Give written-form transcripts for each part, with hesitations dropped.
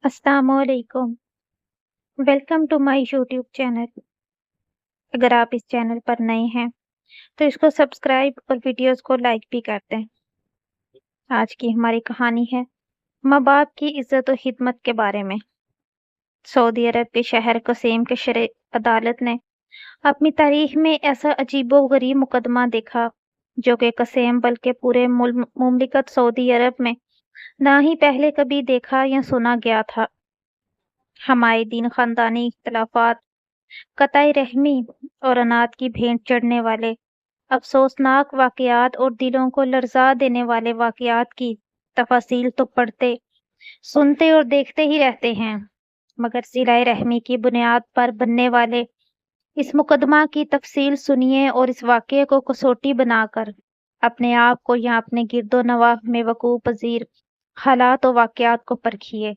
अस्सलाम वालेकुम। Welcome to my YouTube channel. अगर आप इस चैनल पर नए हैं तो इसको सब्सक्राइब और वीडियोस को लाइक भी कर दें। आज की हमारी कहानी है माँ बाप की इज्जत और खिदमत के बारे में। सऊदी अरब के शहर कसेम के शरई अदालत ने अपनी तारीख में ऐसा अजीबोगरीब मुकदमा देखा जो कि कसेम बल्कि पूरे मुमलिकत सऊदी अरब में ना ही पहले कभी देखा या सुना गया था। हमारे दिन खानदानी इख्तलाफात, कतई रहमी और अनाथ की भेंट चढ़ने वाले अफसोसनाक वाकयात और दिलों को लर्जा देने वाले वाकयात की तफासिल तो पढ़ते, सुनते और देखते ही रहते हैं, मगर सिलाए रहमी की बुनियाद पर बनने वाले इस मुकदमा की तफसील सुनिए और इस वाकये को कसौटी बनाकर अपने आप को या अपने गिरदो नवाह में वकूअ पजीर हालात और वाकयात को परखिए।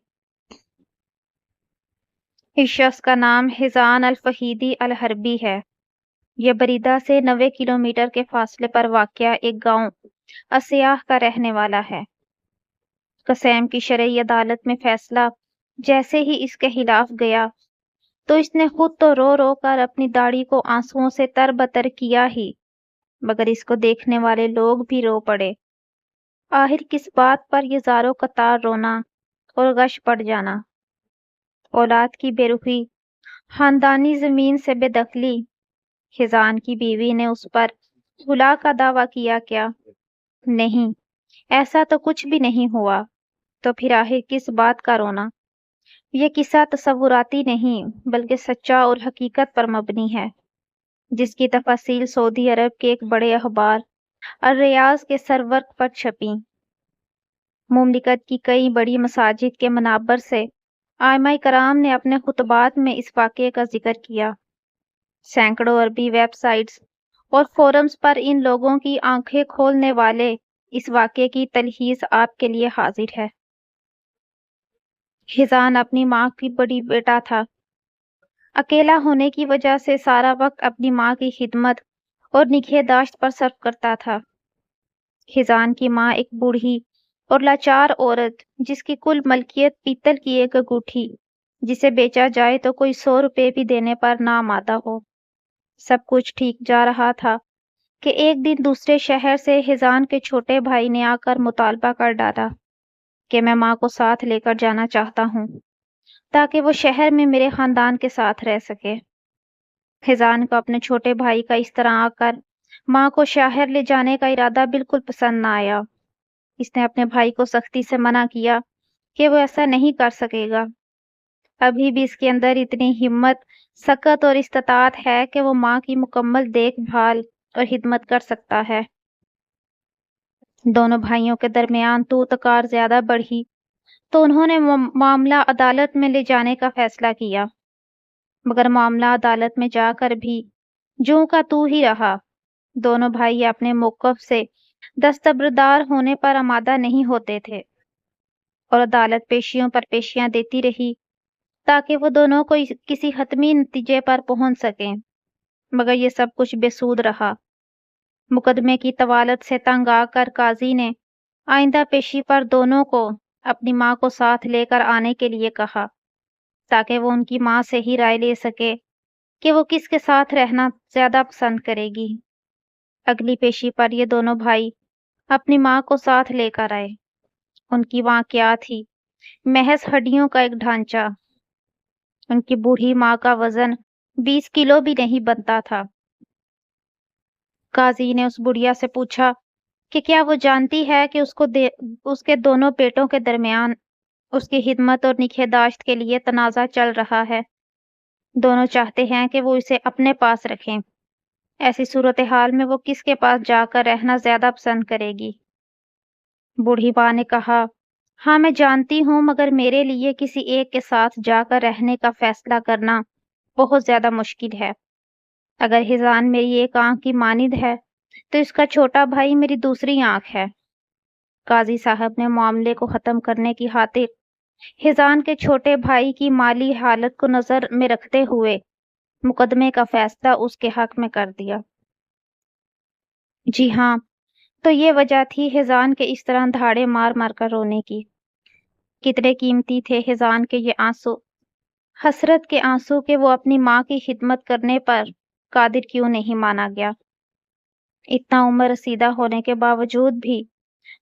इस शख्स का नाम हिजान अल फहीदी अल हरबी है। यह बरीदा से 90 किलोमीटर के फासले पर वाक़या एक गांव अस्याह का रहने वाला है। कसेम की शरई अदालत में फैसला जैसे ही इसके खिलाफ गया तो इसने खुद तो रो रो कर अपनी दाढ़ी को आंसुओं से तरबतर किया ही, मगर इसको देखने वाले लोग भी रो पड़े। आखिर किस बात पर ये ज़ारो कतार रोना और गश पड़ जाना? औलाद की बेरुखी, खानदानी ज़मीन से बेदखली। हिजान की बीवी ने उस पर खुला का दावा किया क्या? नहीं, ऐसा तो कुछ भी नहीं हुआ। तो फिर आखिर किस बात का रोना? ये किस्सा तसव्वुराती नहीं बल्कि सच्चा और हकीकत पर मबनी है, जिसकी तफासील सऊदी अरब के एक बड़े अखबार अल रियाज के सरवर्क पर छपी। मुमलिकत की कई बड़ी मसाजिद के मनाबर से आइमाए कराम ने अपने खुतबात में इस वाक़ये का जिक्र किया। सैकड़ों अरबी वेबसाइट्स और फोरम्स पर इन लोगों की आंखें खोलने वाले इस वाक़ये की तलखीस आपके लिए हाजिर है। हिजान अपनी माँ की बड़ी बेटा था। अकेला होने की वजह से सारा वक्त अपनी माँ की खिदमत और निगहदाश्त पर सर्फ करता था। हिजान की माँ एक बूढ़ी और लाचार औरत, जिसकी कुल मलकियत पीतल की एक अंगूठी, जिसे बेचा जाए तो कोई 100 रुपए भी देने पर ना आमादा हो। सब कुछ ठीक जा रहा था कि एक दिन दूसरे शहर से हिजान के छोटे भाई ने आकर मुतालबा कर डाला कि मैं माँ को साथ लेकर जाना चाहता हूँ ताकि वो शहर में मेरे खानदान के साथ रह सके। हिजान को अपने छोटे भाई का इस तरह आकर माँ को शहर ले जाने का इरादा बिल्कुल पसंद ना आया। इसने अपने भाई को सख्ती से मना किया कि वो ऐसा नहीं कर सकेगा। अभी भी इसके अंदर इतनी हिम्मत, सकत और इस्तात है कि वो माँ की मुकम्मल देखभाल और खिदमत कर सकता है। दोनों भाइयों के दरमियान तू तकार ज्यादा बढ़ी तो उन्होंने मामला अदालत में ले जाने का फैसला किया, मगर मामला अदालत में जाकर भी जूं का तू ही रहा। दोनों भाई अपने मौक़िफ़ से दस्तबरदार होने पर आमादा नहीं होते थे और अदालत पेशियों पर पेशियां देती रही ताकि वो दोनों को किसी हतमी नतीजे पर पहुंच सकें, मगर ये सब कुछ बेसूद रहा। मुकदमे की तवालत से तंग आकर काजी ने आइंदा पेशी पर दोनों को अपनी माँ को साथ लेकर आने के लिए कहा ताकि वो उनकी माँ से ही राय ले सके कि वो किसके साथ रहना ज्यादा पसंद करेगी। अगली पेशी पर ये दोनों भाई अपनी माँ को साथ लेकर आए। उनकी माँ क्या थी? महज हड्डियों का एक ढांचा। उनकी बूढ़ी माँ का वजन 20 किलो भी नहीं बनता था। काजी ने उस बुढ़िया से पूछा कि क्या वो जानती है कि उसके दोनों बेटों के दरमियान उसकी खिदमत और निगहदाश्त के लिए तनाज़ा चल रहा है। दोनों चाहते हैं कि वो इसे अपने पास रखें। ऐसी सूरत हाल में वो किसके पास जाकर रहना ज्यादा पसंद करेगी? बूढ़ी माँ ने कहा, हाँ मैं जानती हूँ, मगर मेरे लिए किसी एक के साथ जाकर रहने का फैसला करना बहुत ज्यादा मुश्किल है। अगर हिजान मेरी एक आंख की मानिंद है तो इसका छोटा भाई मेरी दूसरी आंख है। काजी साहब ने मामले को खत्म करने की खातिर हिजान के छोटे भाई की माली हालत को नजर में रखते हुए मुकदमे का फैसला उसके हक में कर दिया। जी हाँ, तो ये वजह थी हिजान के इस तरह धाड़े मार मार कर रोने की। کتنے قیمتی تھے حزان کے یہ آنسو، حسرت کے آنسو کہ وہ اپنی ماں کی خدمت کرنے پر قادر کیوں نہیں مانا گیا۔ اتنا عمر رسیدہ ہونے کے باوجود بھی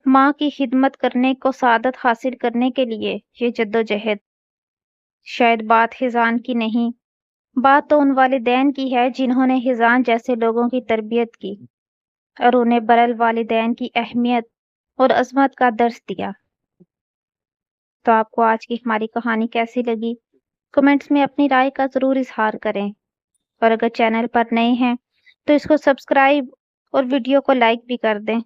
ماں کی خدمت کرنے کو سعادت حاصل کرنے کے لیے یہ جدوجہد۔ شاید بات حزان کی نہیں، بات تو ان والدین کی ہے جنہوں نے حزان جیسے لوگوں کی تربیت کی اور انہیں بر الوالدین کی اہمیت اور عظمت کا درس دیا۔ تو آپ کو آج کی ہماری کہانی کیسی لگی؟ کمنٹس میں اپنی رائے کا ضرور اظہار کریں، اور اگر چینل پر نئے ہیں تو اس کو سبسکرائب اور ویڈیو کو لائک بھی کر دیں۔